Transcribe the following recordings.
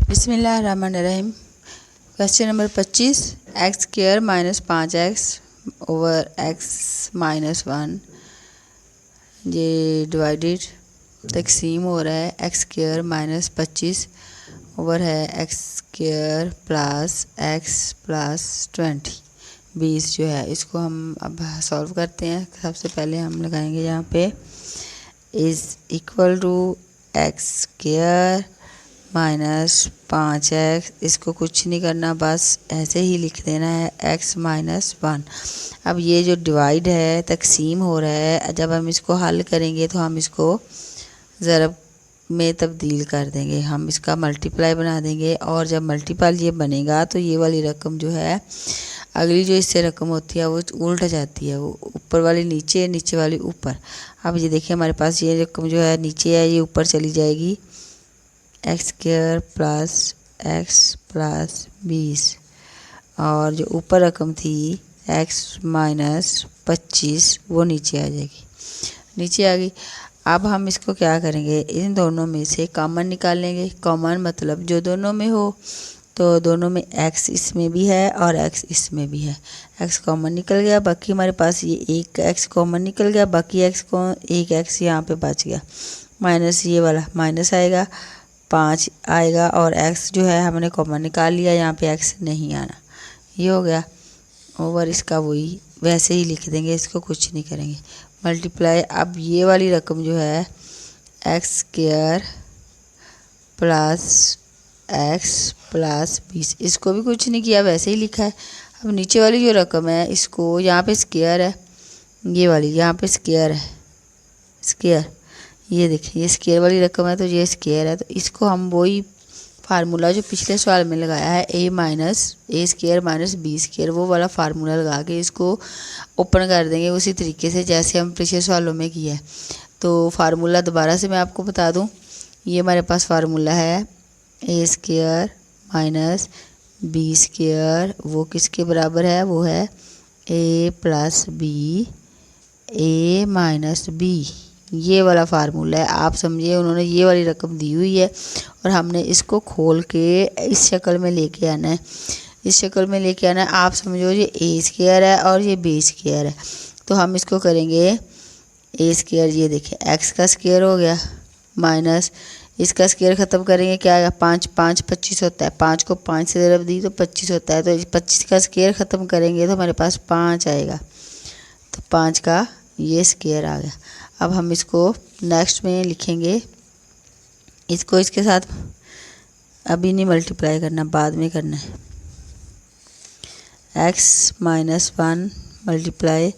बिस्मिल्लाहिर्रहमानिर्रहीम। Question number 25, x square minus 5x over x minus 1 ये divided तकसीम हो रहा है एक्स स्क्वायर माइनस 25 ओवर है एक्स स्क्वायर प्लस 20 20 जो है। इसको हम अब सॉल्व करते हैं। सबसे पहले हम लगाएंगे यहाँ पे is equal to x square minus 5x। इसको कुछ नहीं करना, बस ऐसे ही लिख देना है x माइनस 1। अब ये जो डिवाइड है तकसीम हो रहा है, जब हम इसको हल करेंगे तो हम इसको ज़रब में तब्दील कर देंगे, हम इसका मल्टीप्लाई बना देंगे। और जब मल्टीपल ये बनेगा तो ये वाली रकम जो है, अगली जो इससे रकम होती है वो उल्ट जाती है, वो ऊपर वाली नीचे, नीचे वाली ऊपर। अब ये देखिए हमारे पास ये रकम जो है नीचे है, ये ऊपर चली जाएगी एक्स स्क्वायर प्लस 20 और जो ऊपर रकम थी एक्स माइनस 25 वो नीचे आ जाएगी, नीचे आ गई। अब हम इसको क्या करेंगे, इन दोनों में से कॉमन निकालेंगे। कॉमन मतलब जो दोनों में हो, तो दोनों में एक्स इसमें भी है और एक्स इसमें भी है। एक्स कॉमन निकल गया, बाकी हमारे पास ये एक एक्स कॉमन निकल गया, बाकी एक्स को एक एक्स यहाँ पे बच गया। माइनस ये वाला माइनस आएगा, 5 आएगा और x जो है हमने कॉमन निकाल लिया, यहाँ पे x नहीं आना। ये हो गया ओवर इसका वही वैसे ही लिख देंगे, इसको कुछ नहीं करेंगे। मल्टीप्लाई, अब ये वाली रकम जो है एक्स स्क्वायर प्लस 20, इसको भी कुछ नहीं किया, वैसे ही लिखा है। अब नीचे वाली जो रकम है, इसको यहाँ पे स्क्वायर है, ये वाली यहाँ पे स्क्वायर है, स्क्वायर ये देखिए ये स्क्वायर वाली रकम है, तो ये स्क्वायर है। तो इसको हम वही फार्मूला जो पिछले सवाल में लगाया है ए स्क्वायर माइनस बी स्क्वायर, वो वाला फार्मूला लगा के इसको ओपन कर देंगे उसी तरीके से जैसे हम पिछले सवालों में किया है। तो फार्मूला दोबारा से मैं आपको बता दूं, ये हमारे पास फार्मूला है ए स्क्वायर माइनस बी स्क्वायर, वो किसके बराबर है, वो है ए प्लस बी ए माइनस बी, ये वाला फार्मूला है। आप समझिए उन्होंने ये वाली रकम दी हुई है और हमने इसको खोल के इस शक्ल में लेके आना है, इस शक्ल में लेके आना है। आप समझो ये ए स्क्वायर है और ये बी स्क्वायर है, तो हम इसको करेंगे ए स्क्वायर, ये देखिए एक्स का स्क्वायर हो गया माइनस इसका स्क्वायर ख़त्म करेंगे, क्या आएगा 5 5 25 होता है, 5 को 5 से ज़रब दी तो 25 होता है, तो 25 का स्क्वायर ख़त्म करेंगे तो हमारे पास 5 आएगा, तो 5 का ये स्क्वायर आ गया। अब हम इसको नेक्स्ट में लिखेंगे, इसको इसके साथ अभी नहीं मल्टीप्लाई करना, बाद में करना है। एक्स माइनस 1 मल्टीप्लाई,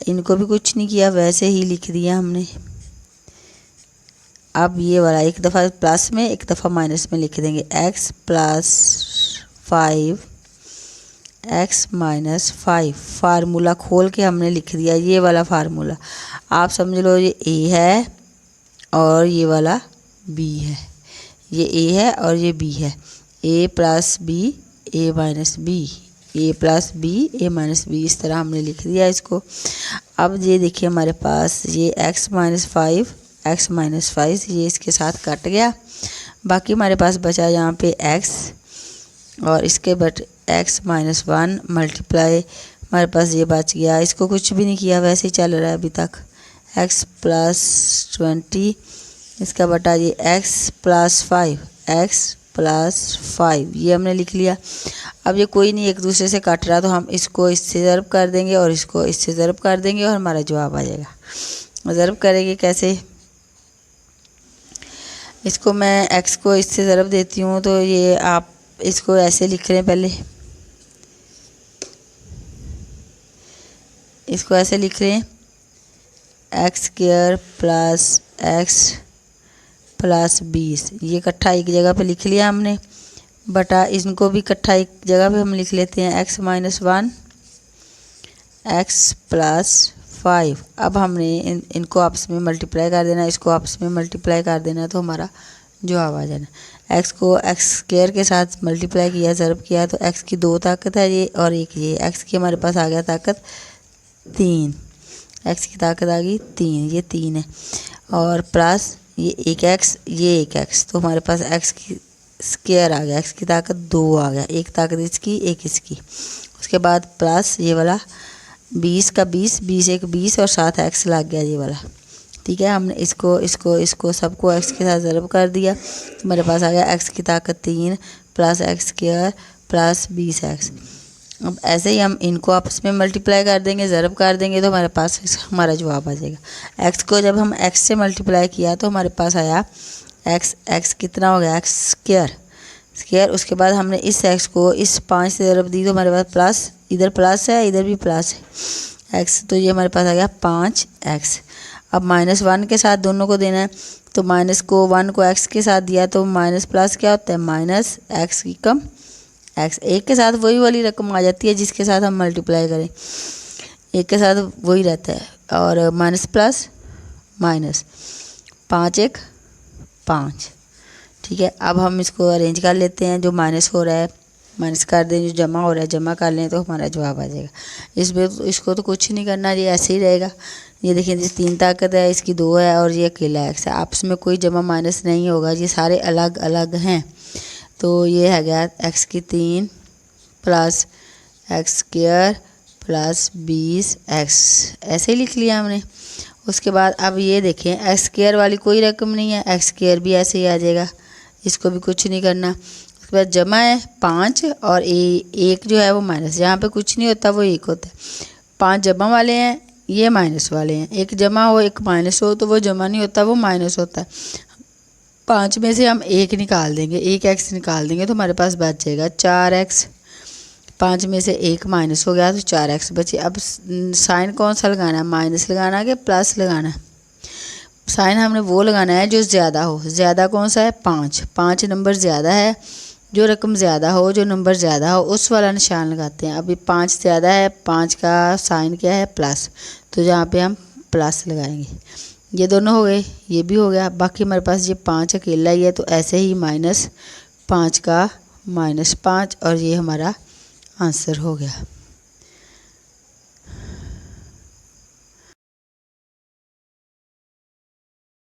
इनको भी कुछ नहीं किया, वैसे ही लिख दिया हमने। अब ये वाला एक दफ़ा प्लस में एक दफ़ा माइनस में लिख देंगे, x plus 5 x minus 5, formula खोल के हमने लिख दिया ये वाला फार्मूला। आप समझ लो ये ए है और ये वाला बी है, ये ए है और ये बी है, ए प्लस बी ए माइनस बी, ए प्लस बी ए माइनस बी, इस तरह हमने लिख दिया इसको। अब ये देखिए हमारे पास ये एक्स माइनस 5 ये इसके साथ कट गया, बाकी हमारे पास बचा यहाँ पे एक्स और इसके बट एक्स माइनस 1 मल्टीप्लाई हमारे पास ये बच गया, इसको कुछ भी नहीं किया, वैसे ही चल रहा है अभी तक। एक्स प्लस 20 इसका बटा ये एक्स प्लस 5 ये हमने लिख लिया। अब ये कोई नहीं एक दूसरे से कट रहा, तो हम इसको इससे ज़रब कर देंगे और इसको इससे ज़रब कर देंगे और हमारा जवाब आ जाएगा। ज़रब करेंगे कैसे, इसको मैं एक्स को इससे ज़रब देती हूँ, तो ये आप इसको ऐसे लिख रहे हैं, पहले इसको ऐसे लिख रहे हैं एक्स स्क्वायर प्लस 20, ये इकट्ठा एक जगह पे लिख लिया हमने, बटा इनको भी इकट्ठा एक जगह पे हम लिख लेते हैं एक्स माइनस 1 एक्स प्लस 5। अब हमने इनको आपस में मल्टीप्लाई कर देना, इसको आपस में मल्टीप्लाई कर देना, तो हमारा जवाब आ जाना। एक्स को एक्स स्क्वायर के साथ मल्टीप्लाई किया, ज़रब किया, तो एक्स की 2 ताकत है ये और एक ये, एक्स की हमारे पास आ गया ताकत 3, एक्स की ताकत आ गई 3, ये 3 है और प्लस ये एक एक्स ये एक एक्स, तो हमारे पास एक्स की स्क्वायर आ गया, एक्स की ताकत 2 आ गया, एक ताकत इसकी एक इसकी। उसके बाद प्लस ये वाला 20 का 20, 20 एक 20 और साथ एक्स लग गया ये वाला। ठीक है, हमने इसको इसको इसको सबको एक्स के साथ ज़रब कर दिया तो मेरे पास आ गया एक्स की ताकत 3 plus x square plus 20 x. अब ऐसे ही हम इनको आपस में मल्टीप्लाई कर देंगे, ज़रब कर देंगे तो हमारे पास हमारा जवाब आ जाएगा। एक्स को जब हम एक्स से मल्टीप्लाई किया तो हमारे पास आया एक्स कितना हो गया, एक्स स्क्वायर। उसके बाद हमने इस एक्स को इस 5 से ज़रब दी तो हमारे पास प्लस, इधर प्लस है इधर भी प्लस है एक्स, तो ये हमारे पास आ गया 5 एक्स। अब -1 के साथ दोनों को देना है तो माइनस को 1 को एक्स के साथ दिया तो माइनस प्लस क्या होता है, माइनस एक्स की कम एक्स। एक के साथ वही वाली रकम आ जाती है जिसके साथ हम मल्टीप्लाई करें, एक के साथ वही रहता है। और माइनस प्लस माइनस 5 1 5। ठीक है, अब हम इसको अरेंज कर लेते हैं। जो माइनस हो रहा है माइनस कर दें, जो जमा हो रहा है जमा कर लें तो हमारा जवाब आ जाएगा। इसमें इसको तो कुछ नहीं करना, ये ऐसे ही रहेगा। ये देखिए, जिस 3 ताकत है इसकी 2 है और ये अकेला एक्स है, आपस में कोई जमा माइनस नहीं होगा, ये सारे अलग अलग हैं। तो ये है गया एक्स की 3 plus x square plus 20 x, ऐसे ही लिख लिया हमने। उसके बाद अब ये देखें, एक्स स्क्वायर वाली कोई रकम नहीं है, एक्स स्क्वायर भी ऐसे ही आ जाएगा, इसको भी कुछ नहीं करना। उसके बाद जमा है 5 और एक जो है वो माइनस, जहाँ पे कुछ नहीं होता वो 1 होता है। 5 जमा वाले हैं, ये माइनस वाले हैं। एक जमा हो एक माइनस हो तो वो जमा नहीं होता, वो माइनस होता है। 5 में से हम 1 निकाल देंगे, 1 एक्स निकाल देंगे तो हमारे पास बच जाएगा 4 एक्स। 5 में से 1 माइनस हो गया तो 4 एक्स बचे। अब साइन कौन सा लगाना है, माइनस लगाना है कि प्लस लगाना है? साइन हमने वो लगाना है जो ज़्यादा हो। ज़्यादा कौन सा है, 5 नंबर ज़्यादा है। जो रकम ज़्यादा हो, जो नंबर ज़्यादा हो, उस वाला निशान लगाते हैं। अभी 5 ज़्यादा है, 5 का साइन क्या है, प्लस, तो जहाँ पे हम प्लस लगाएंगे। ये दोनों हो गए, ये भी हो गया। बाकी हमारे पास ये 5 अकेला ही है तो ऐसे ही -5 का -5 और ये हमारा आंसर हो गया।